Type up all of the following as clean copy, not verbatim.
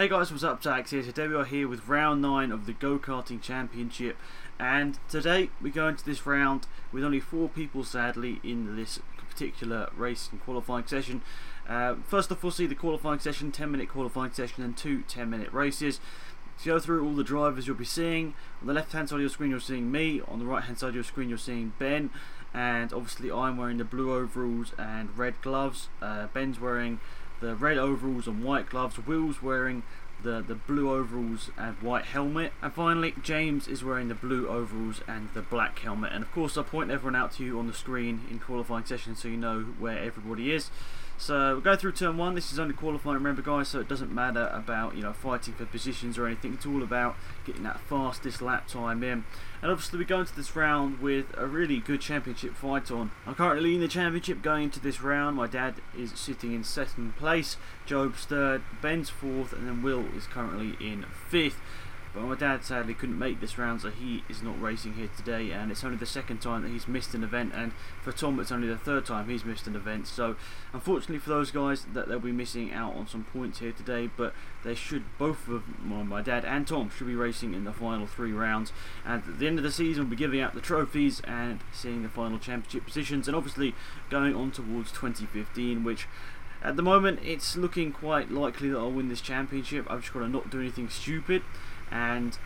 Hey guys, what's up? Alex here. Today we are here with round 9 of the Go-karting Championship, and today we go into this round with only 4 people sadly in this particular race and qualifying session. First off, we'll see the qualifying session, 10-minute qualifying session and 2 10-minute races. To go through all the drivers you'll be seeing, on the left hand side of your screen you're seeing me, on the right hand side of your screen you're seeing Ben, and obviously I'm wearing the blue overalls and red gloves. Ben's wearing the red overalls and white gloves, Will's wearing the blue overalls and white helmet, and finally James is wearing the blue overalls and the black helmet. And of course I'll point everyone out to you on the screen in qualifying session so you know where everybody is. So we'll go through turn 1. This is only qualifying, remember guys, so it doesn't matter about fighting for positions or anything. It's all about getting that fastest lap time in. And obviously we go into this round with a really good championship fight on. I'm currently leading the championship going into this round. My dad is sitting in 2nd place, Job's 3rd, Ben's 4th, and then Will is currently in 5th. But my dad sadly couldn't make this round, so he is not racing here today, and it's only the 2nd time that he's missed an event, and for Tom it's only the 3rd time he's missed an event. So unfortunately for those guys, that they'll be missing out on some points here today, but they should, both of my dad and Tom should be racing in the final 3 rounds, and at the end of the season we'll be giving out the trophies and seeing the final championship positions, and obviously going on towards 2015, which at the moment it's looking quite likely that I'll win this championship. I've just got to not do anything stupid, and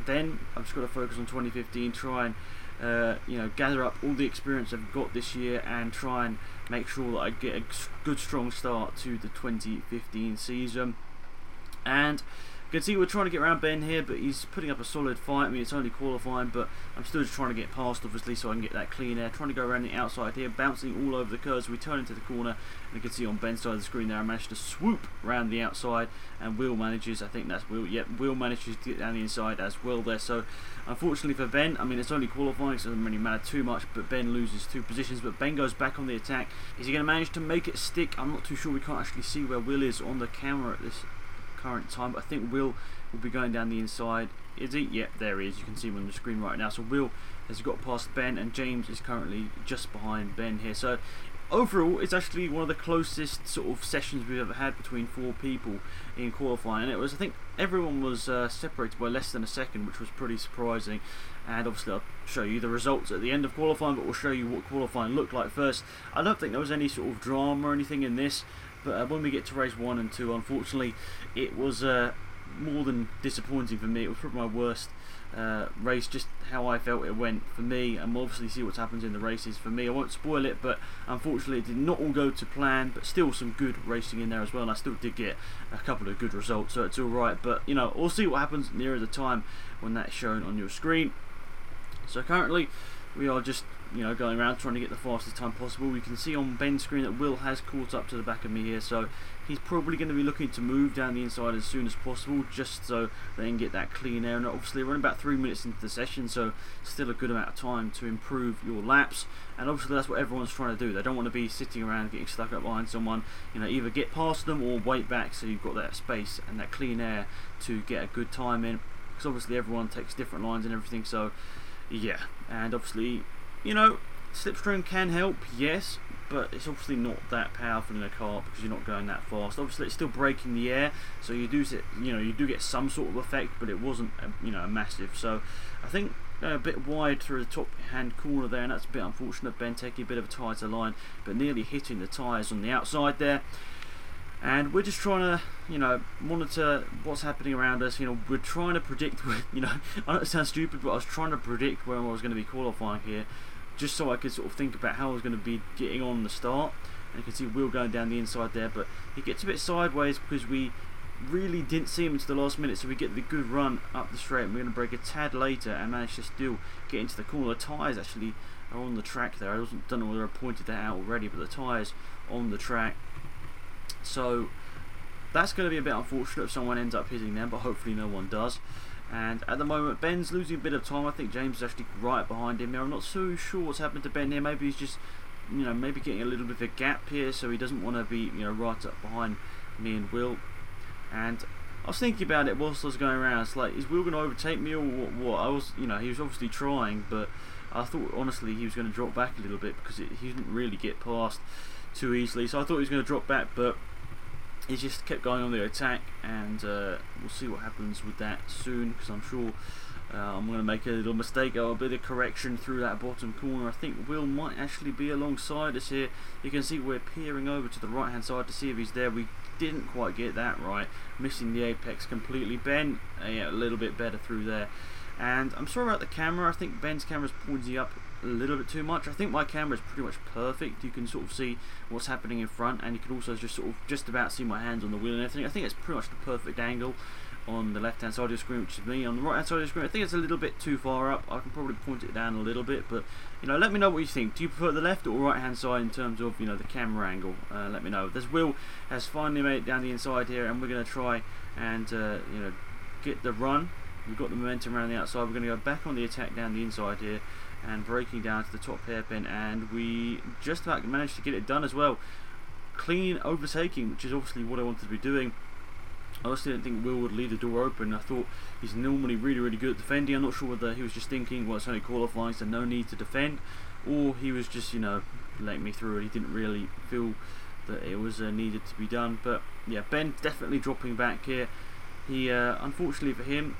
then I've just got to focus on 2015, try and gather up all the experience I've got this year and try and make sure that I get a good strong start to the 2015 season. And you can see we're trying to get around Ben here, but he's putting up a solid fight. I mean, it's only qualifying, but I'm still just trying to get past, obviously, so I can get that clean air. Trying to go around the outside here, bouncing all over the curves. We turn into the corner, and you can see on Ben's side of the screen there, I managed to swoop around the outside, and Will manages, I think that's Will, yep, Will manages to get down the inside as well there. So, unfortunately for Ben, I mean, it's only qualifying, so it doesn't really matter too much, but Ben loses 2 positions, but Ben goes back on the attack. Is he going to manage to make it stick? I'm not too sure. We can't actually see where Will is on the camera at this current time, but I think Will be going down the inside. Is he? Yep, there he is. You can see him on the screen right now. So Will has got past Ben, and James is currently just behind Ben here. So overall, it's actually one of the closest sort of sessions we've ever had between 4 people in qualifying. And it was, I think, everyone was separated by less than a second, which was pretty surprising. And obviously I'll show you the results at the end of qualifying, but we'll show you what qualifying looked like first. I don't think there was any sort of drama or anything in this, but when we get to race 1 and 2, unfortunately, it was more than disappointing for me. It was probably my worst race, just how I felt it went for me, and we'll obviously see what happens in the races for me. I won't spoil it, but unfortunately it did not all go to plan, but still some good racing in there as well, and I still did get a couple of good results, so it's alright. But we'll see what happens nearer the time when that's shown on your screen. So currently we are just going around trying to get the fastest time possible. We can see on Ben's screen that Will has caught up to the back of me here, so he's probably going to be looking to move down the inside as soon as possible, just so they can get that clean air. And obviously we're about 3 minutes into the session, so still a good amount of time to improve your laps. And obviously that's what everyone's trying to do. They don't want to be sitting around getting stuck up behind someone. Either get past them or wait back, so you've got that space and that clean air to get a good time in, because obviously everyone takes different lines and everything. So yeah, and obviously slipstream can help, yes, but it's obviously not that powerful in a car because you're not going that fast. Obviously it's still braking the air, so you do get some sort of effect, but it wasn't a massive. So I think a bit wide through the top hand corner there, and that's a bit unfortunate. Ben taking a bit of a tighter line, but nearly hitting the tyres on the outside there. And we're just trying to, monitor what's happening around us. We're trying to predict, I know it sounds stupid, but I was trying to predict where I was going to be qualifying here, just so I could sort of think about how I was going to be getting on the start. And you can see Will going down the inside there, but he gets a bit sideways because we really didn't see him until the last minute, so we get the good run up the straight, and we're going to brake a tad later and manage to still get into the corner. The tyres actually are on the track there. I don't know whether I pointed that out already, but the tyres on the track. So that's going to be a bit unfortunate if someone ends up hitting them, but hopefully no one does. And at the moment Ben's losing a bit of time. I think James is actually right behind him here. I'm not so sure what's happened to Ben here. Maybe he's just maybe getting a little bit of a gap here, so he doesn't want to be right up behind me and Will. And I was thinking about it whilst I was going around. It's like, is Will going to overtake me or what? I was, he was obviously trying, but I thought honestly he was going to drop back a little bit because he didn't really get past too easily. So I thought he was going to drop back, but he just kept going on the attack, and we'll see what happens with that soon, because I'm sure I'm going to make a little mistake. I'll bit of correction through that bottom corner. I think Will might actually be alongside us here. You can see we're peering over to the right hand side to see if he's there. We didn't quite get that right, missing the apex completely. Ben, yeah, a little bit better through there. And I'm sorry about the camera. I think Ben's camera's pointing up a little bit too much. I think my camera is pretty much perfect. You can sort of see what's happening in front, and you can also just sort of just about see my hands on the wheel and everything. I think it's pretty much the perfect angle on the left hand side of the screen, which is me. On the right hand side of the screen, I think it's a little bit too far up. I can probably point it down a little bit, but you know, let me know what you think. Do you prefer the left or right hand side in terms of, you know, the camera angle? Let me know. There's Will has finally made it down the inside here, and we're going to try and you know, get the run. We've got the momentum around the outside. We're going to go back on the attack down the inside here, and braking down to the top hairpin, and we just about managed to get it done as well. Clean overtaking, which is obviously what I wanted to be doing. I also didn't think Will would leave the door open. I thought he's normally really good at defending. I'm not sure whether he was just thinking, well, it's only qualifying, so no need to defend, or he was just, you know, letting me through it. He didn't really feel that it was needed to be done. But yeah, Ben definitely dropping back here. He unfortunately for him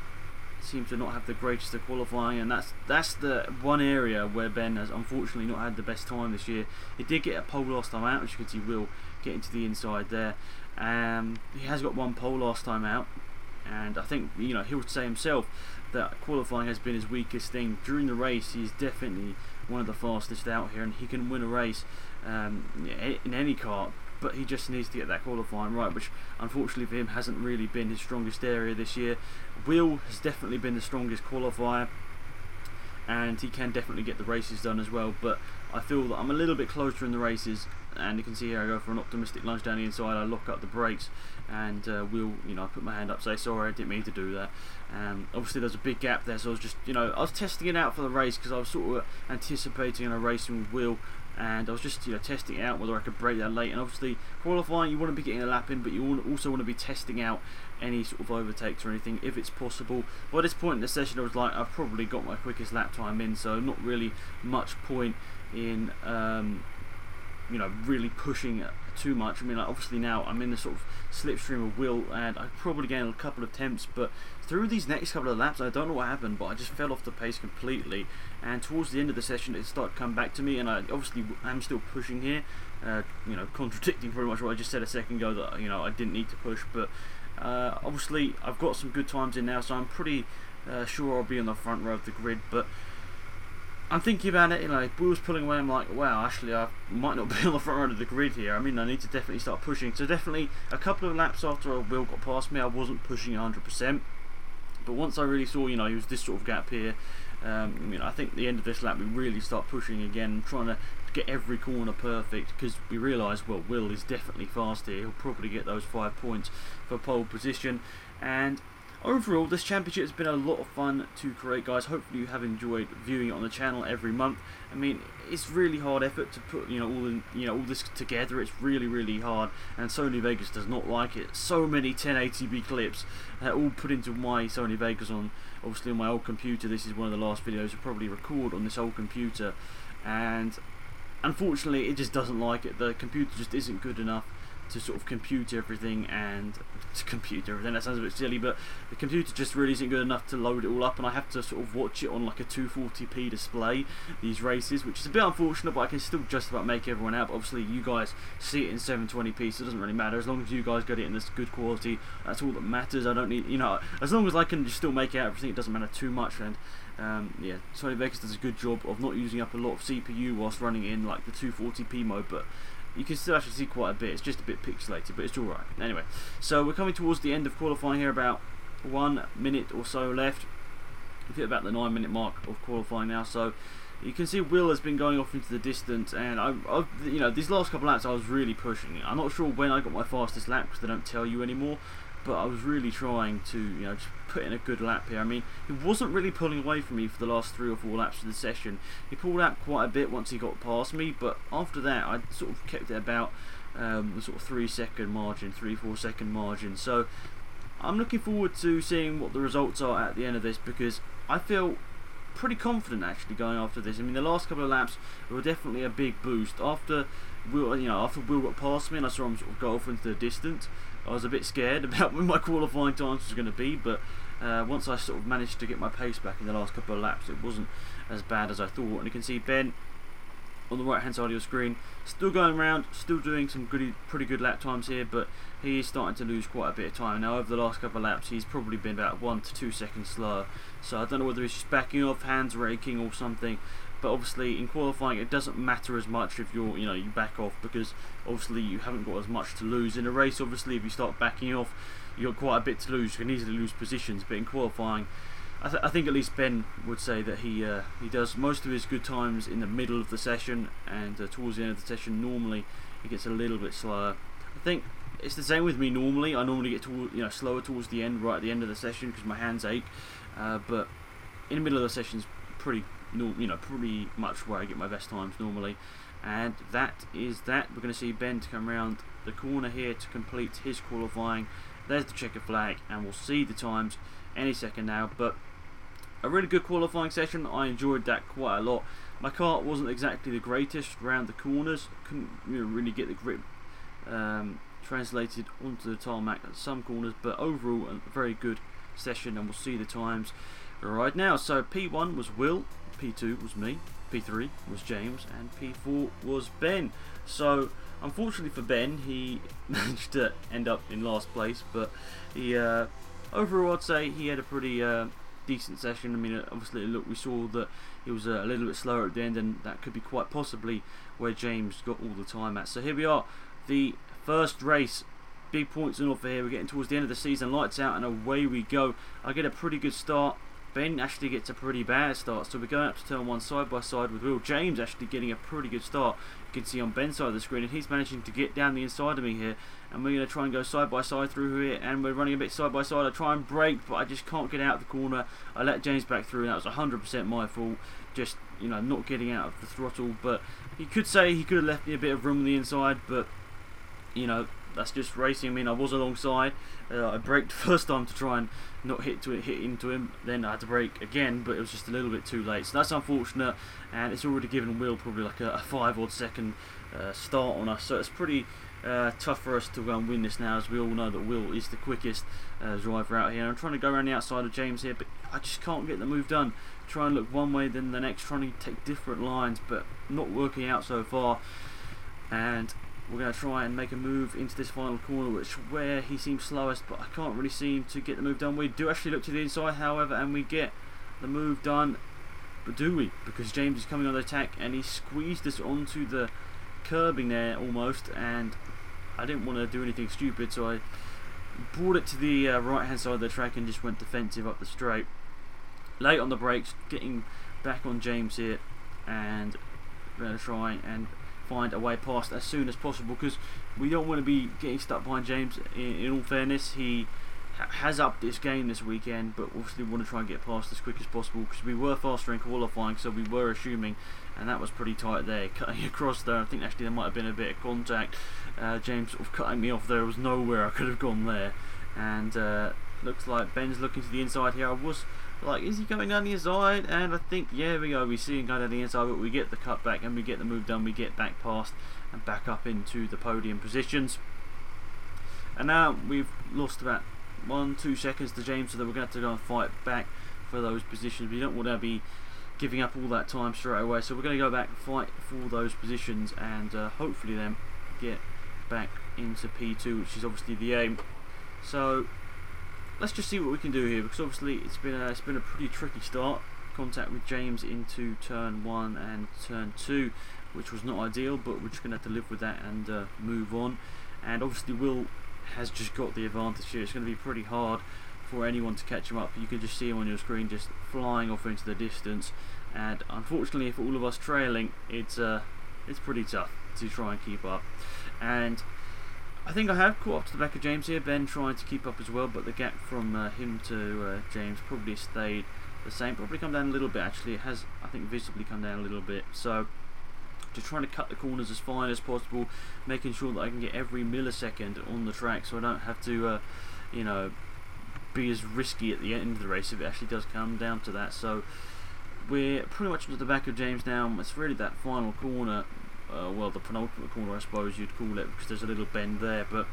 seems to not have the greatest of qualifying, and that's the one area where Ben has unfortunately not had the best time this year. He did get a pole last time out, which you can see Will get into the inside there. He has got one pole last time out, and I think, you know, he'll say himself that qualifying has been his weakest thing. During the race, he's definitely one of the fastest out here, and he can win a race in any kart, but he just needs to get that qualifying right, which unfortunately for him hasn't really been his strongest area this year. Will has definitely been the strongest qualifier, and he can definitely get the races done as well, but I feel that I'm a little bit closer in the races. And you can see here I go for an optimistic lunge down the inside. I lock up the brakes, and Will, you know, I put my hand up, say sorry, I didn't mean to do that. Obviously there's a big gap there, so I was just, you know, I was testing it out for the race, because I was sort of anticipating a racing with Will, and I was just, you know, testing it out whether I could break that late. And obviously qualifying, you want to be getting a lap in, but you also want to be testing out any sort of overtakes or anything if it's possible. By this point in the session, I was like, I've probably got my quickest lap time in, so not really much point in you know, really pushing too much. I mean, like, obviously now I'm in the sort of slipstream of Will, and I probably gained a couple of attempts, but through these next couple of laps, I don't know what happened, but I just fell off the pace completely, and towards the end of the session it started to come back to me, and I obviously am still pushing here, you know, contradicting pretty much what I just said a second ago, that, you know, I didn't need to push, but obviously I've got some good times in now, so I'm pretty sure I'll be on the front row of the grid. But I'm thinking about it, you know, if Will's pulling away, I'm like, wow, actually I might not be on the front row of the grid here. I mean, I need to definitely start pushing. So definitely a couple of laps after Will got past me, I wasn't pushing 100%. But once I really saw, you know, he was this sort of gap here, I mean, I think at the end of this lap we really start pushing again, trying to get every corner perfect, because we realise, well, Will is definitely fast here. He'll probably get those 5 points for pole position. And overall, this championship has been a lot of fun to create, guys. Hopefully you have enjoyed viewing it on the channel every month. I mean, it's really hard effort to put, you know, all this together. It's really hard, and Sony Vegas does not like it. So many 1080p clips all put into my Sony Vegas on, obviously on my old computer. This is one of the last videos I'll probably record on this old computer, and unfortunately it just doesn't like it. The computer just isn't good enough to sort of compute everything, and to compute everything, that sounds a bit silly, but the computer just really isn't good enough to load it all up, and I have to sort of watch it on like a 240p display, these races, which is a bit unfortunate, but I can still just about make everyone out. But obviously you guys see it in 720p, so it doesn't really matter. As long as you guys get it in this good quality, that's all that matters. I don't need, you know, as long as I can just still make out everything, it doesn't matter too much. And yeah, Sony Vegas does a good job of not using up a lot of CPU whilst running in like the 240p mode, but you can still actually see quite a bit. It's just a bit pixelated, but it's alright. Anyway, so we're coming towards the end of qualifying here, about 1 minute or so left. We've hit about the 9-minute mark of qualifying now, so you can see Will has been going off into the distance, and I've you know, these last couple of laps I was really pushing it. I'm not sure when I got my fastest lap, because they don't tell you anymore, but I was really trying to, you know, just put in a good lap here. I mean, he wasn't really pulling away from me for the last 3 or 4 laps of the session. He pulled out quite a bit once he got past me, but after that I sort of kept it about the sort of 3-second margin, 3-4 second margin. So I'm looking forward to seeing what the results are at the end of this, because I feel pretty confident actually going after this. I mean, the last couple of laps were definitely a big boost. After Will, you know, after Will got past me and I saw him sort of go off into the distance, I was a bit scared about when my qualifying times was going to be, but once I sort of managed to get my pace back in the last couple of laps, it wasn't as bad as I thought. And you can see Ben on the right hand side of your screen, still going around, still doing some pretty good lap times here, but he is starting to lose quite a bit of time. Now over the last couple of laps he's probably been about 1 to 2 seconds slower, so I don't know whether he's just backing off, hands raking or something, but obviously in qualifying it doesn't matter as much if you're, you back off, because obviously you haven't got as much to lose. In a race, obviously if you start backing off you've got quite a bit to lose, you can easily lose positions, but in qualifying I think at least Ben would say that he does most of his good times in the middle of the session, and towards the end of the session normally he gets a little bit slower. I think it's the same with me normally. I normally get slower towards the end, right at the end of the session, because my hands ache. But in the middle of the session is pretty much where I get my best times normally. And that is that. We're going to see Ben to come around the corner here to complete his qualifying. There's the checker flag, and we'll see the times any second now. But a really good qualifying session. I enjoyed that quite a lot. My kart wasn't exactly the greatest around the corners. Couldn't really get the grip translated onto the tarmac at some corners, but overall a very good session, and we'll see the times right now. So P1 was Will, P2 was me, P3 was James, and P4 was Ben. So unfortunately for Ben, he managed to end up in last place, but he overall I'd say he had a pretty decent session. I mean, obviously we saw that he was a little bit slower at the end, and that could be quite possibly where James got all the time at. So here we are, the first race, big points and all for here. We're getting towards the end of the season, lights out and away we go. I get a pretty good start. Ben actually gets a pretty bad start, so we're going up to turn 1 side by side with Will. James actually getting a pretty good start. You can see on Ben's side of the screen, and he's managing to get down the inside of me here, and we're going to try and go side by side through here, and we're running a bit side by side. I try and brake, but I just can't get out of the corner. I let James back through, and that was 100% my fault, just not getting out of the throttle. But you could say he could have left me a bit of room on the inside, but that's just racing. I mean, I was alongside. I braked the first time to try and not hit into him. Then I had to brake again, but it was just a little bit too late. So that's unfortunate, and it's already given Will probably like a 5 odd second start on us. So it's pretty tough for us to go and win this now, as we all know that Will is the quickest driver out here. I'm trying to go around the outside of James here, but I just can't get the move done. Try and look one way then the next, trying to take different lines, but not working out so far. And we're going to try and make a move into this final corner, where he seems slowest, but I can't really seem to get the move done. We do actually look to the inside, however, and we get the move done. But do we? Because James is coming on the attack, and he squeezed us onto the curbing there almost, and I didn't want to do anything stupid, so I brought it to the right hand side of the track and just went defensive up the straight. Late on the brakes, getting back on James here, and we're going to try and find a way past as soon as possible, because we don't want to be getting stuck behind James. In all fairness, he has upped this game this weekend, but obviously we want to try and get past as quick as possible, because we were faster in qualifying, so we were assuming, and that was pretty tight there, cutting across there. I think actually there might have been a bit of contact. James sort of cutting me off there. There was nowhere I could have gone there, and looks like Ben's looking to the inside here. I was like, is he going down the inside? And I think, yeah, we go, we see him go down the inside, but we get the cut back and we get the move done. We get back past and back up into the podium positions. And now we've lost about 1-2 seconds to James, so that we're going to have to go and fight back for those positions. We don't want to be giving up all that time straight away, so we're going to go back and fight for those positions, and hopefully then get back into P2, which is obviously the aim. So let's just see what we can do here, because obviously it's been a pretty tricky start. Contact with James into turn 1 and turn 2, which was not ideal, but we're just going to have to live with that and move on. And obviously Will has just got the advantage here. It's going to be pretty hard for anyone to catch him up. You can just see him on your screen just flying off into the distance, and unfortunately for all of us trailing, it's pretty tough to try and keep up. And I think I have caught up to the back of James here. Ben trying to keep up as well, but the gap from him to James probably stayed the same. Probably come down a little bit actually. It has, I think, visibly come down a little bit. So just trying to cut the corners as fine as possible, making sure that I can get every millisecond on the track, so I don't have to be as risky at the end of the race if it actually does come down to that. So we're pretty much at the back of James now. It's really that final corner, well, the penultimate corner I suppose you'd call it, because there's a little bend there, but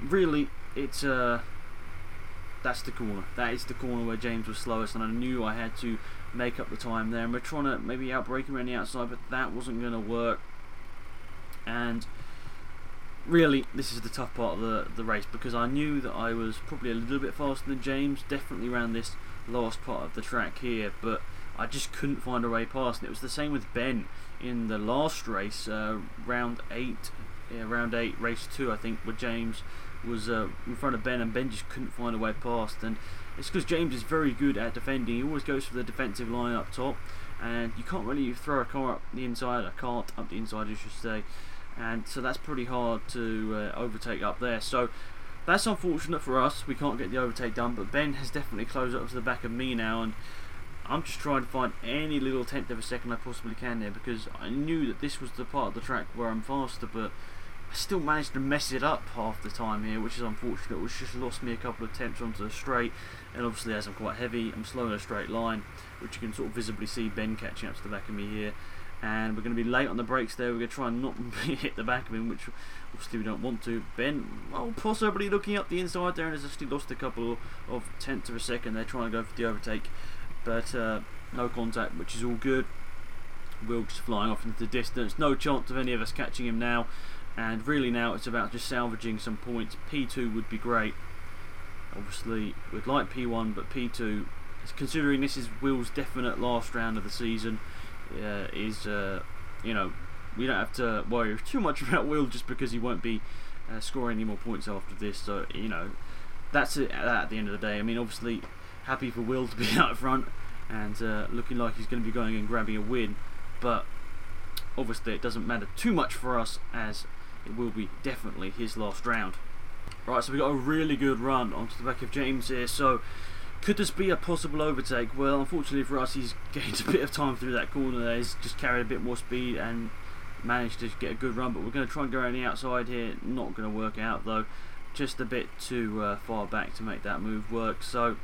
really, it's that's the corner. That is the corner where James was slowest, and I knew I had to make up the time there. And we're trying to maybe outbrake him around the outside, but that wasn't going to work. And really, this is the tough part of the race, because I knew that I was probably a little bit faster than James, definitely around this last part of the track here, but I just couldn't find a way past. And it was the same with Ben in the last race, round 8, race 2, I think, where James was in front of Ben, and Ben just couldn't find a way past. And it's because James is very good at defending. He always goes for the defensive line up top, and you can't really throw a car up the inside, a cart up the inside, I should say. And so that's pretty hard to overtake up there. So that's unfortunate for us. We can't get the overtake done, but Ben has definitely closed up to the back of me now, and I'm just trying to find any little tenth of a second I possibly can there, because I knew that this was the part of the track where I'm faster, but I still managed to mess it up half the time here, which is unfortunate, which just lost me a couple of tenths onto the straight. And obviously, as I'm quite heavy, I'm slow in a straight line, which you can sort of visibly see Ben catching up to the back of me here. And we're going to be late on the brakes there. We're going to try and not hit the back of him, which obviously we don't want to. Ben, well, possibly looking up the inside there, and has actually lost a couple of tenths of a second. They're trying to go for the overtake, but no contact, which is all good. Will just flying off into the distance. No chance of any of us catching him now. And really now it's about just salvaging some points. P2 would be great. Obviously we'd like P1, but P2, considering this is Will's definite last round of the season, you know, we don't have to worry too much about Will, just because he won't be scoring any more points after this. So, you know, that's it at the end of the day. I mean, obviously happy for Will to be out front and looking like he's going to be going and grabbing a win, but obviously it doesn't matter too much for us, as it will be definitely his last round. Right, so we got a really good run onto the back of James here. So could this be a possible overtake? Well, unfortunately for us, he's gained a bit of time through that corner there. He's just carried a bit more speed and managed to get a good run, but we're going to try and go around the outside here. Not going to work out though, just a bit too far back to make that move work. So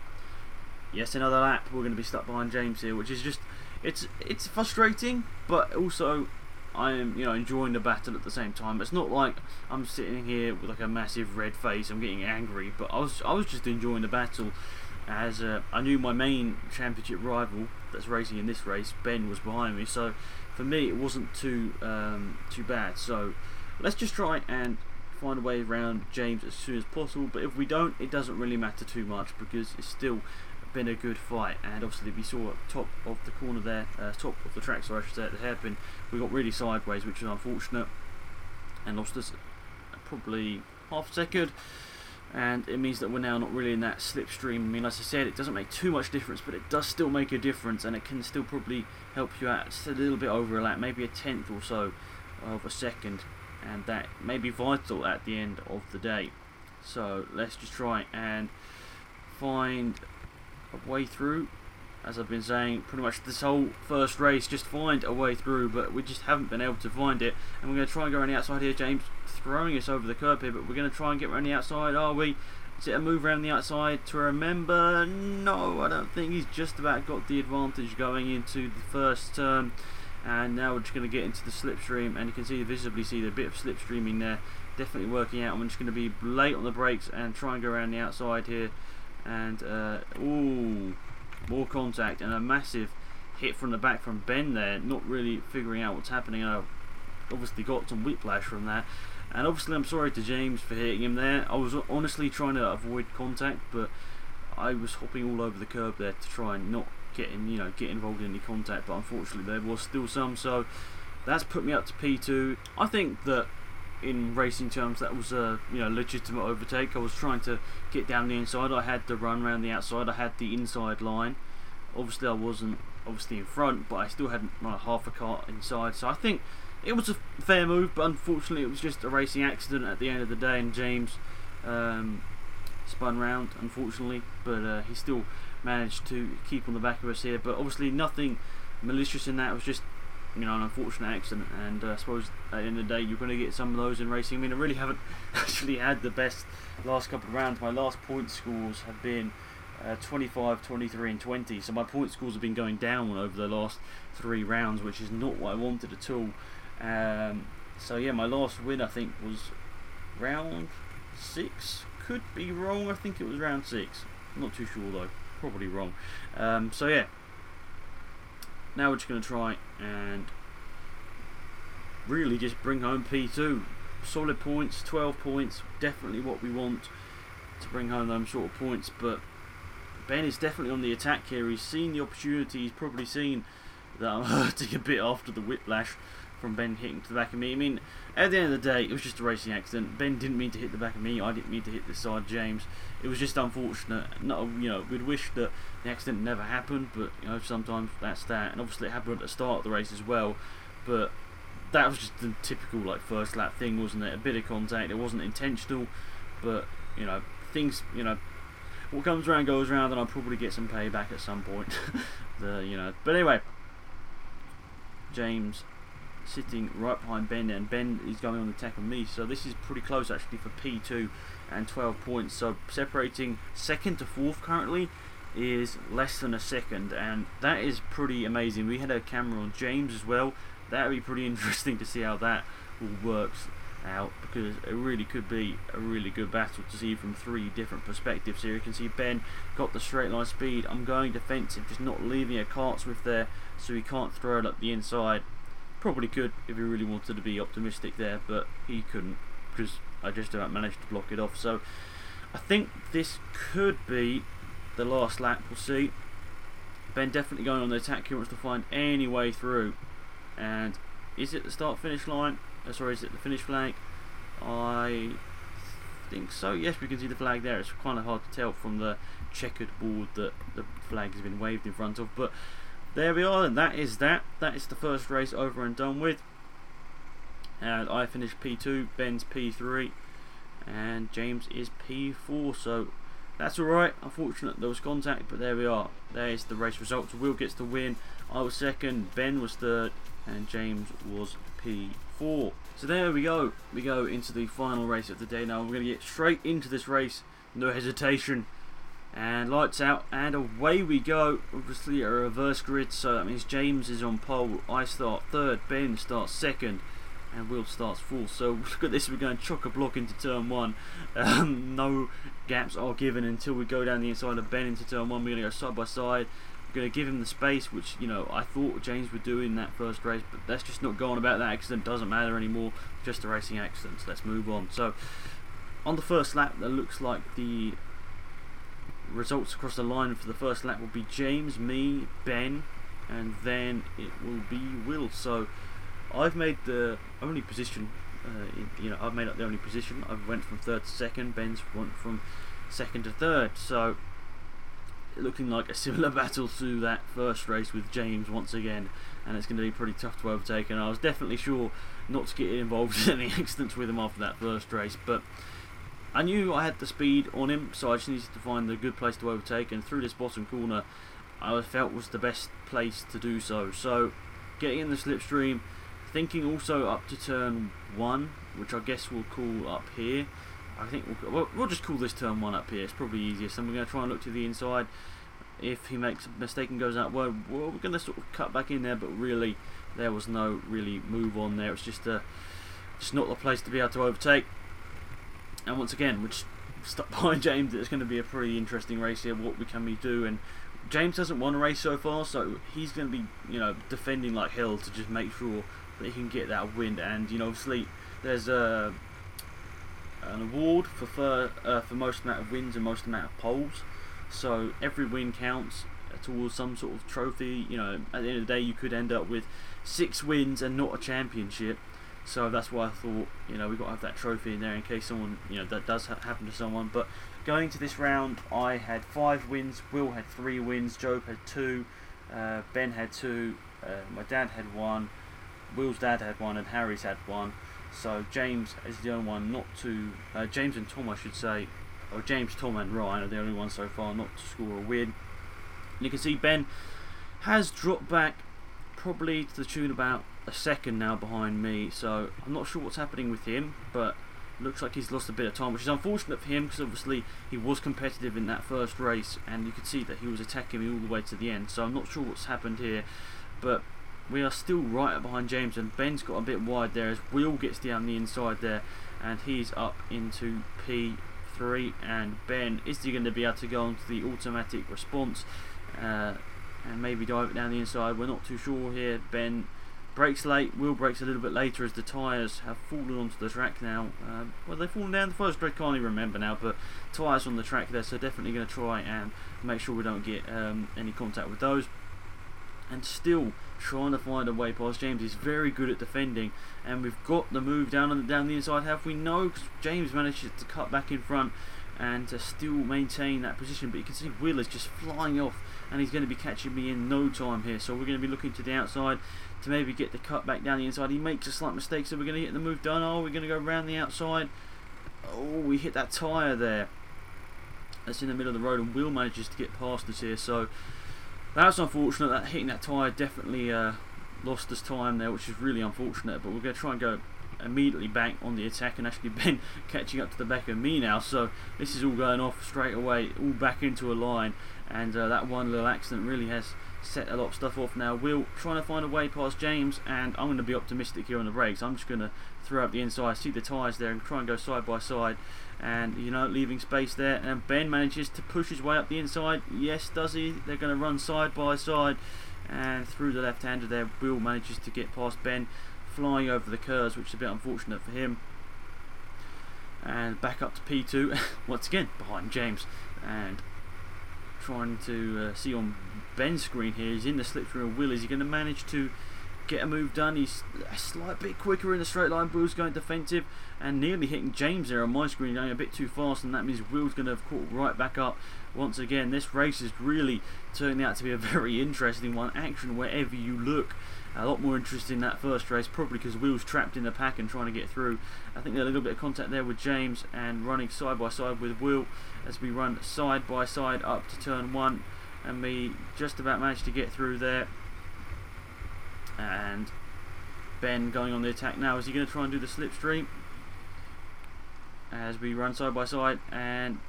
yes, another lap. We're going to be stuck behind James here, which is just, it's frustrating, but also I am, you know, enjoying the battle at the same time. It's not like I'm sitting here with like a massive red face, I'm getting angry, but I was just enjoying the battle, as I knew my main championship rival that's racing in this race, Ben, was behind me. So for me it wasn't too bad. So let's just try and find a way around James as soon as possible, but if we don't, it doesn't really matter too much, because it's still been a good fight. And obviously we saw at top of the corner there, top of the track, so I should say, at the hairpin, we got really sideways, which is unfortunate, and lost us probably half a second, and it means that we're now not really in that slipstream. I mean, as I said, it doesn't make too much difference, but it does still make a difference, and it can still probably help you out just a little bit over a lap, maybe a tenth or so of a second, and that may be vital at the end of the day. So let's just try and find a way through. As I've been saying, pretty much this whole first race, just find a way through, but we just haven't been able to find it. And we're going to try and go around the outside here. James throwing us over the curb here, but we're going to try and get around the outside, are we? Is it a move around the outside to remember? No, I don't think. He's just about got the advantage going into the first turn, and now we're just going to get into the slipstream, and you can visibly see the bit of slipstreaming there, definitely working out. I'm just going to be late on the brakes and try and go around the outside here. And ooh, more contact and a massive hit from the back from Ben there, not really figuring out what's happening. I obviously got some whiplash from that, and obviously I'm sorry to James for hitting him there. I was honestly trying to avoid contact, but I was hopping all over the curb there to try and not get involved in any contact, but unfortunately there was still some. So that's put me up to P2. I think that in racing terms that was a legitimate overtake. I was trying to get down the inside. I had the run around the outside. I had the inside line. Obviously I wasn't in front, but I still had half a car inside. So I think it was a fair move, but unfortunately it was just a racing accident at the end of the day, and James spun round, unfortunately, but he still managed to keep on the back of us here. But obviously nothing malicious in that. It was just an unfortunate accident, and I suppose at the end of the day you're going to get some of those in racing. I mean, I really haven't actually had the best last couple of rounds. My last point scores have been 25, 23 and 20, so my point scores have been going down over the last 3 rounds, which is not what I wanted at all. So yeah, my last win I think was round 6. Could be wrong. I think it was round 6. I'm not too sure though. Probably wrong. So yeah. Now we're just going to try and really just bring home P2. Solid points, 12 points. Definitely what we want to bring home those sort of points. But Ben is definitely on the attack here. He's seen the opportunity. He's probably seen that I'm hurting a bit after the whiplash from Ben hitting to the back of me. I mean, at the end of the day, it was just a racing accident. Ben didn't mean to hit the back of me. I didn't mean to hit this side, James. It was just unfortunate. Not, we'd wish that the accident never happened, but sometimes that's that. And obviously, it happened at the start of the race as well. But that was just the typical first lap thing, wasn't it? A bit of contact. It wasn't intentional, but things. What comes around goes around, and I'll probably get some payback at some point. But anyway, James sitting right behind Ben, and Ben is going on the attack on me, so this is pretty close actually for P2 and 12 points. So separating second to fourth currently is less than a second, and that is pretty amazing. We had a camera on James as well. That would be pretty interesting to see how that all works out, because it really could be a really good battle to see from 3 different perspectives here. You can see Ben got the straight line speed. I'm going defensive, just not leaving a kart with there, so he can't throw it up the inside. Probably could if he really wanted to be optimistic there, but he couldn't because I just about managed to block it off. So I think this could be the last lap. We'll see. Ben definitely going on the attack. He wants to find any way through. And is it the start finish line? Sorry, is it the finish flag? I think so. Yes, we can see the flag there. It's kind of hard to tell from the checkered board that the flag has been waved in front of, but there we are, and that is that. That is the first race over and done with. And I finished P2, Ben's P3, and James is P4. So that's alright. Unfortunate there was contact, but there we are. There's the race results. Will gets the win. I was second, Ben was third, and James was P4. So there we go. We go into the final race of the day now. We're going to get straight into this race. No hesitation. And lights out, and away we go. Obviously a reverse grid, so that means James is on pole, I start third, Ben starts second, and Will starts fourth. So look at this, we're going chock a block into turn 1. No gaps are given until we go down the inside of Ben into turn 1. We're going to go side by side. We're going to give him the space, which I thought James would do in that first race, but that's just not going about. That accident doesn't matter anymore, just a racing accident. So let's move on. So on the first lap, that looks like the results across the line for the first lap will be James, me, Ben, and then it will be Will. So I've made the only position. I've made up the only position. I went from third to second. Ben's went from second to third. So looking like a similar battle to that first race with James once again, and it's going to be pretty tough to overtake. And I was definitely sure not to get involved in any accidents with him after that first race, but I knew I had the speed on him, so I just needed to find a good place to overtake, and through this bottom corner I felt was the best place to do so. So getting in the slipstream, thinking also up to turn 1, which I guess we'll call up here. I think we'll just call this turn 1 up here, it's probably easiest. And we're going to try and look to the inside. If he makes a mistake and goes out, well, we're going to sort of cut back in there, but really there was no really move on there. It's just not the place to be able to overtake. And once again, we're just stuck behind James. It's going to be a pretty interesting race here. What can we do? And James hasn't won a race so far, so he's going to be, defending like hell to just make sure that he can get that win. And obviously, there's an award for most amount of wins and most amount of poles. So every win counts towards some sort of trophy. At the end of the day, you could end up with 6 wins and not a championship. So that's why I thought, we've got to have that trophy in there in case someone, that does happen to someone. But going to this round, I had 5 wins, Will had 3 wins, Job had 2, Ben had 2, my dad had 1, Will's dad had 1, and Harry's had 1. So James is the only one not to, James and Tom I should say, or James, Tom and Ryan are the only ones so far not to score a win. And you can see Ben has dropped back probably to the tune about a second now behind me, so I'm not sure what's happening with him, but looks like he's lost a bit of time, which is unfortunate for him because obviously he was competitive in that first race and you could see that he was attacking me all the way to the end. So I'm not sure what's happened here, but we are still right up behind James, and Ben's got a bit wide there as Will gets down the inside there, and he's up into P3. And Ben, is he going to be able to go onto the automatic response and maybe dive it down the inside? We're not too sure here. Ben brakes late, Will brakes a little bit later as the tyres have fallen onto the track now. Well, they've fallen down the first race, can't even remember now, but tyres on the track there, so definitely going to try and make sure we don't get any contact with those. And still trying to find a way past James. He's very good at defending, and we've got the move down the inside. Have we? No, because James manages to cut back in front and to still maintain that position, but you can see Will is just flying off, and he's going to be catching me in no time here. So we're going to be looking to the outside to maybe get the cut back down the inside. He makes a slight mistake, so we're going to get the move done. Oh, we're going to go around the outside. Oh, we hit that tyre there. That's in the middle of the road, and Will manages to get past us here. So that's unfortunate. That hitting that tyre definitely lost us time there, which is really unfortunate. But we're going to try and go immediately back on the attack, and actually Ben catching up to the back of me now. So this is all going off straight away, all back into a line, and that one little accident really has set a lot of stuff off now. Will trying to find a way past James, and I'm going to be optimistic here on the brakes. I'm just going to throw up the inside, see the tyres there, and try and go side by side, and leaving space there. And Ben manages to push his way up the inside. Yes, does he? They're going to run side by side, and through the left-hander there, Will manages to get past Ben, flying over the curves, which is a bit unfortunate for him. And back up to P2 once again behind James, and trying to see on Ben's screen here, he's in the slipstream of Will. Is he going to manage to get a move done? He's a slight bit quicker in the straight line. Will's going defensive and nearly hitting James there on my screen, going a bit too fast, and that means Will's going to have caught right back up once again. This race is really turning out to be a very interesting one. Action wherever you look. A lot more interesting in that first race, probably because Will's trapped in the pack and trying to get through. I think there's a little bit of contact there with James, and running side by side with Will as we run side by side up to turn 1, and we just about managed to get through there. And Ben going on the attack now. Is he going to try and do the slipstream as we run side by side? And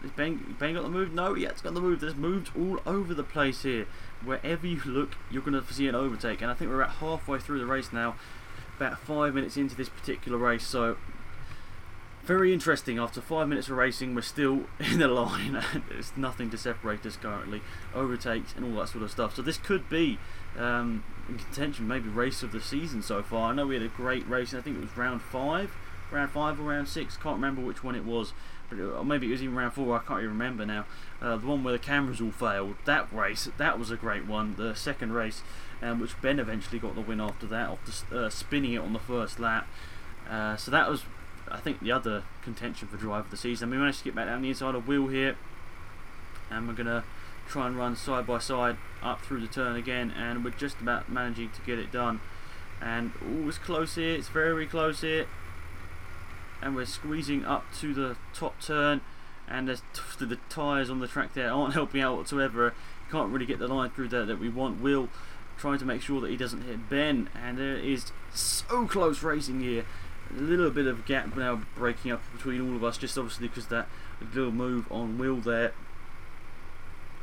has Ben got the move? No, yeah, it's got the move. There's moves all over the place here. Wherever you look, you're going to see an overtake, and I think we're about halfway through the race now, about 5 minutes into this particular race. So very interesting. After 5 minutes of racing, we're still in the line, and there's nothing to separate us currently. Overtakes and all that sort of stuff. So this could be in contention, maybe race of the season so far. I know we had a great race, and I think it was round 5 or round 6, can't remember which one it was, but or maybe it was even round 4, I can't even remember now. The one where the cameras all failed, that race, that was a great one, the second race, which Ben eventually got the win after that, after spinning it on the first lap. So that was, I think, the other contention for drive of the season. We managed to get back down the inside of Will here, and we're going to try and run side by side up through the turn again, and we're just about managing to get it done. And it's close here, it's very close here, and we're squeezing up to the top turn, and there's the tyres on the track there aren't helping out whatsoever. Can't really get the line through there that we want. Will trying to make sure that he doesn't hit Ben, and there is so close racing here. A little bit of gap now breaking up between all of us, just obviously because that little move on Will there.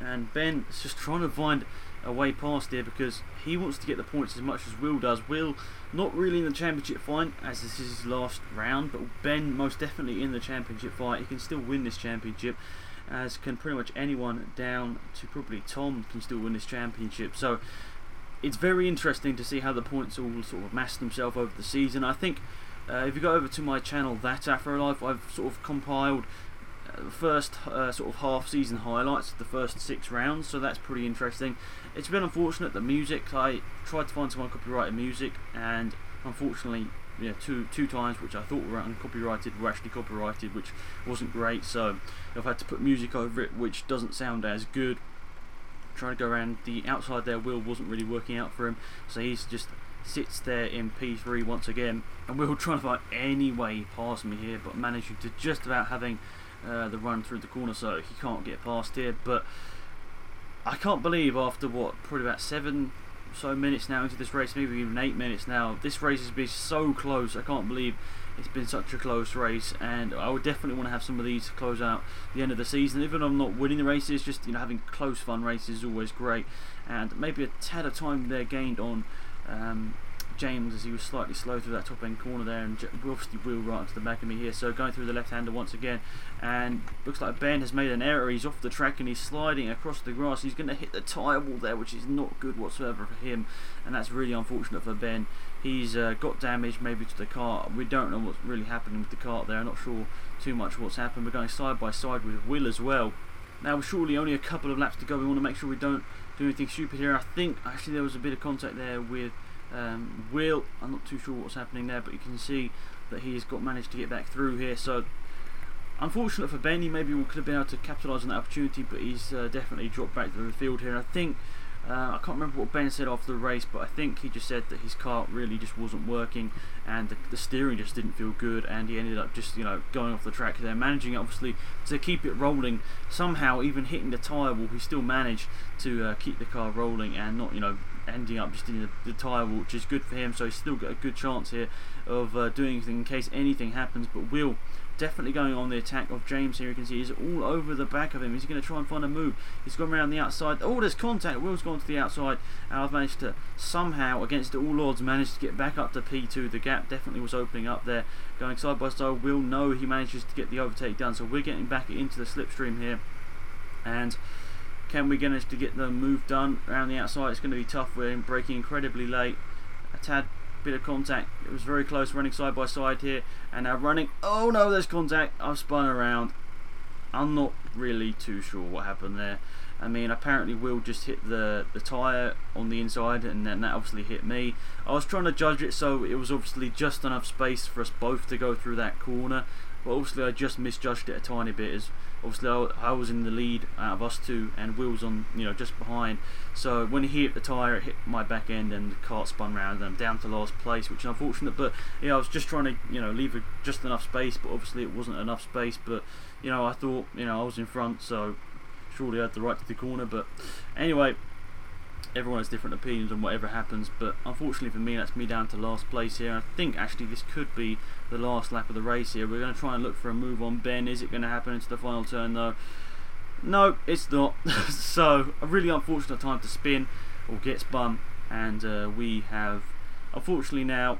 And Ben is just trying to find a way past here because he wants to get the points as much as Will does. Will not really in the championship fight as this is his last round, but Ben most definitely in the championship fight. He can still win this championship, as can pretty much anyone down to probably Tom can still win this championship. So it's very interesting to see how the points all sort of mass themselves over the season. I think if you go over to my channel, AlexZAfRo, I've sort of compiled the first sort of half-season highlights of the first 6 rounds, so that's pretty interesting. It's been unfortunate that music, I tried to find some uncopyrighted music, and unfortunately, yeah, two times which I thought were uncopyrighted were actually copyrighted, which wasn't great. So I've had to put music over it, which doesn't sound as good. Trying to go around the outside there, Will wasn't really working out for him, so he's just sits there in P3 once again, and Will trying to find any way past me here, but managing to just about having the run through the corner, so he can't get past here. But I can't believe after what, probably about 7 so minutes now into this race, maybe even 8 minutes now. This race has been so close. I can't believe it's been such a close race, and I would definitely want to have some of these to close out the end of the season. Even though I'm not winning the races, just having close fun races is always great. And maybe a tad of time there gained on James, as he was slightly slow through that top end corner there, and obviously Will right onto the back of me here. So going through the left hander once again, and looks like Ben has made an error. He's off the track and he's sliding across the grass. He's going to hit the tyre wall there, which is not good whatsoever for him, and that's really unfortunate for Ben. He's got damage maybe to the car. We don't know what's really happening with the car there. I'm not sure too much what's happened. We're going side by side with Will as well. Now, surely only a couple of laps to go. We want to make sure we don't do anything stupid here. I think actually there was a bit of contact there with Will. I'm not too sure what's happening there, but you can see that he's managed to get back through here. So unfortunate for Ben. He maybe could have been able to capitalise on that opportunity, but he's definitely dropped back to the field here. And I think I can't remember what Ben said after the race, but I think he just said that his car really just wasn't working, and the steering just didn't feel good, and he ended up just going off the track there, managing obviously to keep it rolling. Somehow, even hitting the tyre wall, he still managed to keep the car rolling and not ending up just in the tyre wall, which is good for him. So he's still got a good chance here of doing anything in case anything happens. But Will definitely going on the attack of James here. You can see he's all over the back of him. He's going to try and find a move. He's gone around the outside. Oh, there's contact. Will's gone to the outside, and I've managed to somehow, against all odds, managed to get back up to P2. The gap definitely was opening up there. Going side by side, Will know he manages to get the overtake done. So we're getting back into the slipstream here, and can we manage to get the move done around the outside? It's going to be tough. We're braking incredibly late. A tad bit of contact. It was very close, running side by side here, and now running. Oh no, there's contact. I've spun around. I'm not really too sure what happened there. I mean, apparently Will just hit the tyre on the inside, and then that obviously hit me. I was trying to judge it, so it was obviously just enough space for us both to go through that corner. But obviously I just misjudged it a tiny bit, as obviously I was in the lead out of us two, and Will's on just behind. So when he hit the tyre, it hit my back end, and the car spun round, and I'm down to last place, which is unfortunate. But I was just trying to leave just enough space, but obviously it wasn't enough space. But I thought I was in front, so surely I had the right to the corner. But anyway, everyone has different opinions on whatever happens, but unfortunately for me, that's me down to last place here. I think actually this could be the last lap of the race here. We're going to try and look for a move on Ben. Is it going to happen into the final turn though? No, it's not. So a really unfortunate time to spin or get spun, and we have unfortunately now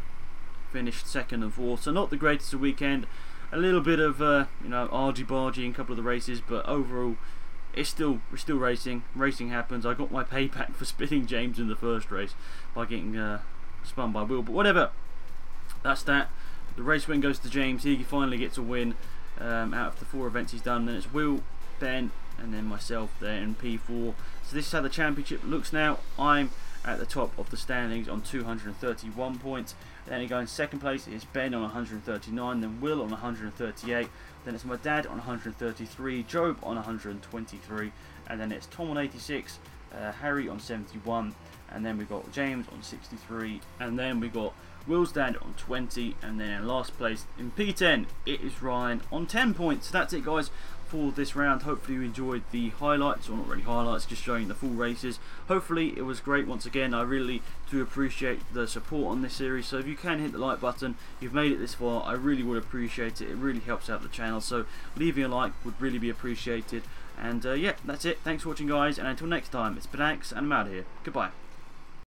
finished second and fourth. So not the greatest of weekend. A little bit of argy-bargy in a couple of the races, but overall we're still racing. Racing happens. I got my payback for spinning James in the first race by getting spun by Will, but whatever. That's that. The race win goes to James. He finally gets a win out of the 4 events he's done. Then it's Will, Ben, and then myself there in P4. So this is how the championship looks now. I'm at the top of the standings on 231 points. Then you go in second place is Ben on 139, then Will on 138, then it's my dad on 133, Job on 123, and then it's Tom on 86, Harry on 71, and then we got James on 63, and then we got Will's dad on 20, and then in last place in P10 it is Ryan on 10 points. So that's it, guys, for this round. Hopefully you enjoyed the highlights, or not really highlights, just showing the full races. Hopefully it was great. Once again, I really do appreciate the support on this series, so if you can hit the like button, you've made it this far, I really would appreciate it. It really helps out the channel, so leaving a like would really be appreciated. And yeah, that's it. Thanks for watching, guys, and until next time, it's been Alex, and I'm out of here. Goodbye.